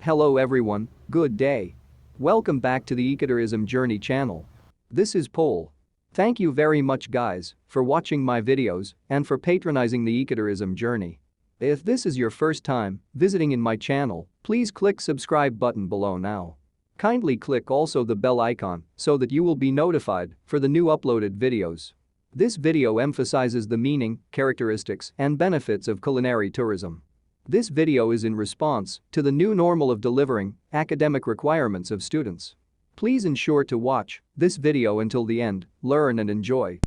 Hello everyone, good day. Welcome back to the Ecotourism Journey channel. This is Paul. Thank you very much guys for watching my videos and for patronizing the Ecotourism Journey. If this is your first time visiting in my channel, please click subscribe button below now. Kindly click also the bell icon so that you will be notified for the new uploaded videos. This video emphasizes the meaning, characteristics, and benefits of culinary tourism. This video is in response to the new normal of delivering academic requirements of students. Please ensure to watch this video until the end, learn and enjoy.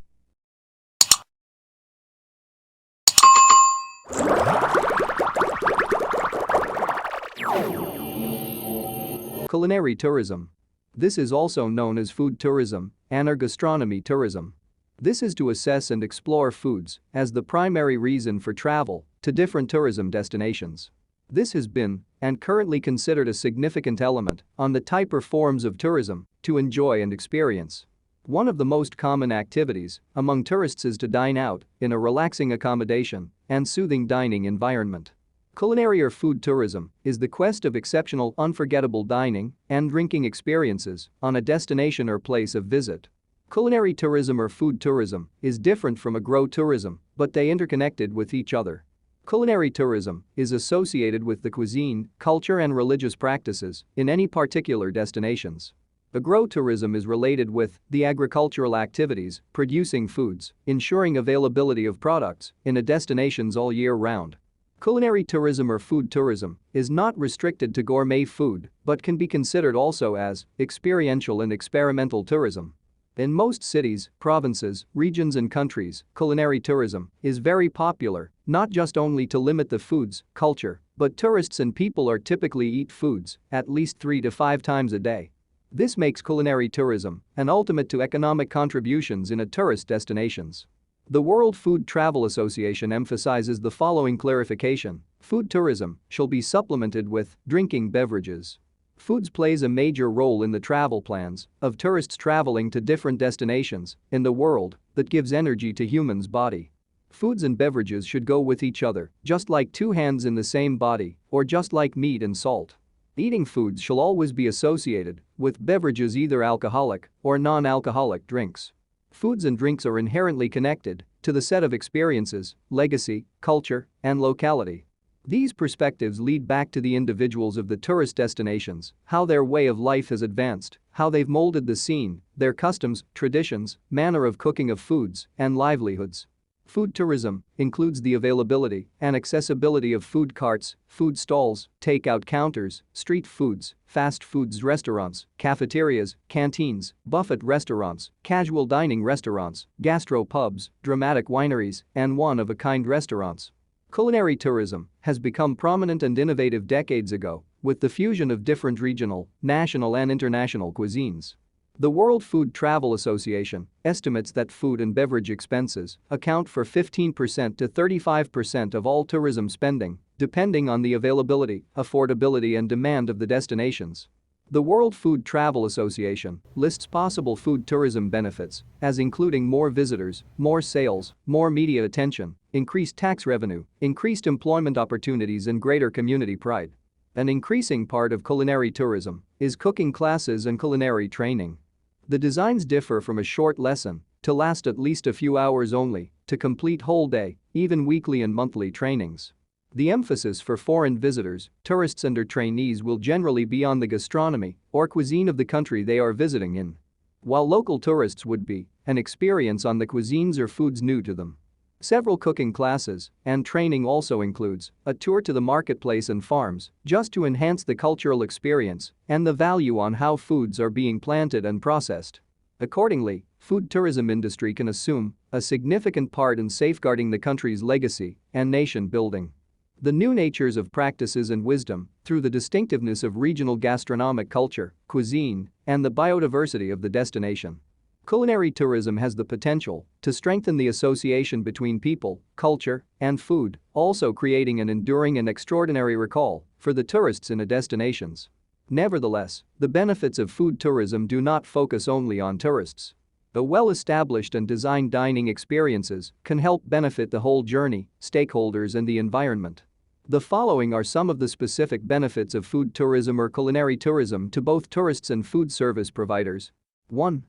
Culinary tourism. This is also known as food tourism and/or gastronomy tourism. This is to assess and explore foods as the primary reason for travel to different tourism destinations. This has been and currently considered a significant element on the type or forms of tourism to enjoy and experience. One of the most common activities among tourists is to dine out in a relaxing accommodation and soothing dining environment. Culinary or food tourism is the quest of exceptional, unforgettable dining and drinking experiences on a destination or place of visit. Culinary tourism or food tourism is different from agro-tourism, but they interconnected with each other. Culinary tourism is associated with the cuisine, culture and religious practices in any particular destinations. Agro-tourism is related with the agricultural activities, producing foods, ensuring availability of products in a destinations all year round. Culinary tourism or food tourism is not restricted to gourmet food but can be considered also as experiential and experimental tourism. In most cities, provinces, regions and countries, culinary tourism is very popular, not just only to limit the food's culture, but tourists and people are typically eat foods at least 3 to 5 times a day. This makes culinary tourism an ultimate to economic contributions in a tourist destinations. The World Food Travel Association emphasizes the following clarification: food tourism shall be supplemented with drinking beverages. Foods plays a major role in the travel plans of tourists traveling to different destinations in the world that gives energy to humans' body. Foods and beverages should go with each other, just like two hands in the same body, or just like meat and salt. Eating foods shall always be associated with beverages, either alcoholic or non-alcoholic drinks. Foods and drinks are inherently connected to the set of experiences, legacy, culture, and locality. These perspectives lead back to the individuals of the tourist destinations, how their way of life has advanced, how they've molded the scene, their customs, traditions, manner of cooking of foods, and livelihoods. Food tourism includes the availability and accessibility of food carts, food stalls, takeout counters, street foods, fast foods restaurants, cafeterias, canteens, buffet restaurants, casual dining restaurants, gastro pubs, dramatic wineries, and one-of-a-kind restaurants. Culinary tourism has become prominent and innovative decades ago with the fusion of different regional, national and international cuisines. The World Food Travel Association estimates that food and beverage expenses account for 15% to 35% of all tourism spending, depending on the availability, affordability and demand of the destinations. The World Food Travel Association lists possible food tourism benefits as including more visitors, more sales, more media attention, increased tax revenue, increased employment opportunities and greater community pride. An increasing part of culinary tourism is cooking classes and culinary training. The designs differ from a short lesson to last at least a few hours only to complete whole day, even weekly and monthly trainings. The emphasis for foreign visitors, tourists and/or trainees will generally be on the gastronomy or cuisine of the country they are visiting in, while local tourists would be an experience on the cuisines or foods new to them. Several cooking classes and training also includes a tour to the marketplace and farms just to enhance the cultural experience and the value on how foods are being planted and processed. Accordingly, food tourism industry can assume a significant part in safeguarding the country's legacy and nation building. The new natures of practices and wisdom through the distinctiveness of regional gastronomic culture, cuisine, and the biodiversity of the destination. Culinary tourism has the potential to strengthen the association between people, culture, and food, also creating an enduring and extraordinary recall for the tourists in a destinations. Nevertheless, the benefits of food tourism do not focus only on tourists. The well-established and designed dining experiences can help benefit the whole journey, stakeholders and the environment. The following are some of the specific benefits of food tourism or culinary tourism to both tourists and food service providers. 1.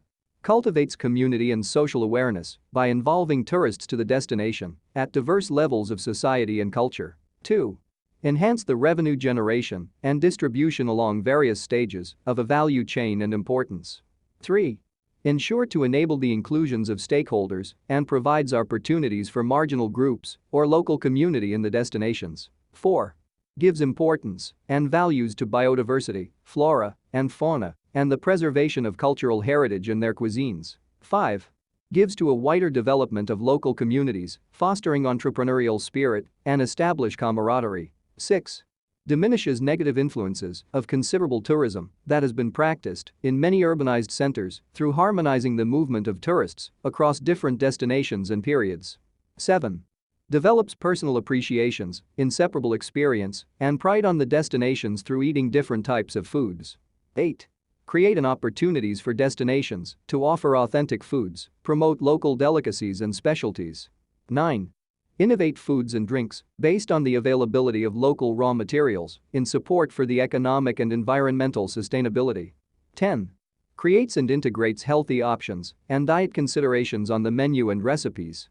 Cultivates community and social awareness by involving tourists to the destination at diverse levels of society and culture. 2. Enhance the revenue generation and distribution along various stages of a value chain and importance. 3. Ensure to enable the inclusions of stakeholders and provides opportunities for marginal groups or local community in the destinations. 4. Gives importance and values to biodiversity, flora and fauna, and the preservation of cultural heritage and their cuisines. 5. Gives to a wider development of local communities, fostering entrepreneurial spirit and establish camaraderie. 6. Diminishes negative influences of considerable tourism that has been practiced in many urbanized centers through harmonizing the movement of tourists across different destinations and periods. 7. Develops personal appreciations, inseparable experience, and pride on the destinations through eating different types of foods. 8. Create an opportunities for destinations to offer authentic foods, promote local delicacies and specialties. 9. Innovate foods and drinks based on the availability of local raw materials in support for the economic and environmental sustainability. 10. Creates and integrates healthy options and diet considerations on the menu and recipes.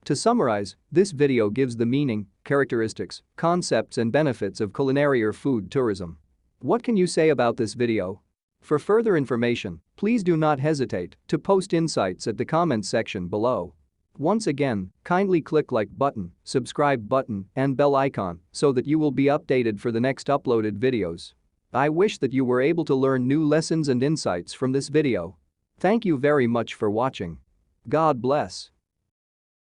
To summarize, this video gives the meaning, characteristics, concepts and benefits of culinary or food tourism. What can you say about this video? For further information, please do not hesitate to post insights at the comments section below. Once again, kindly click like button, subscribe button, and bell icon so that you will be updated for the next uploaded videos. I wish that you were able to learn new lessons and insights from this video. Thank you very much for watching. God bless.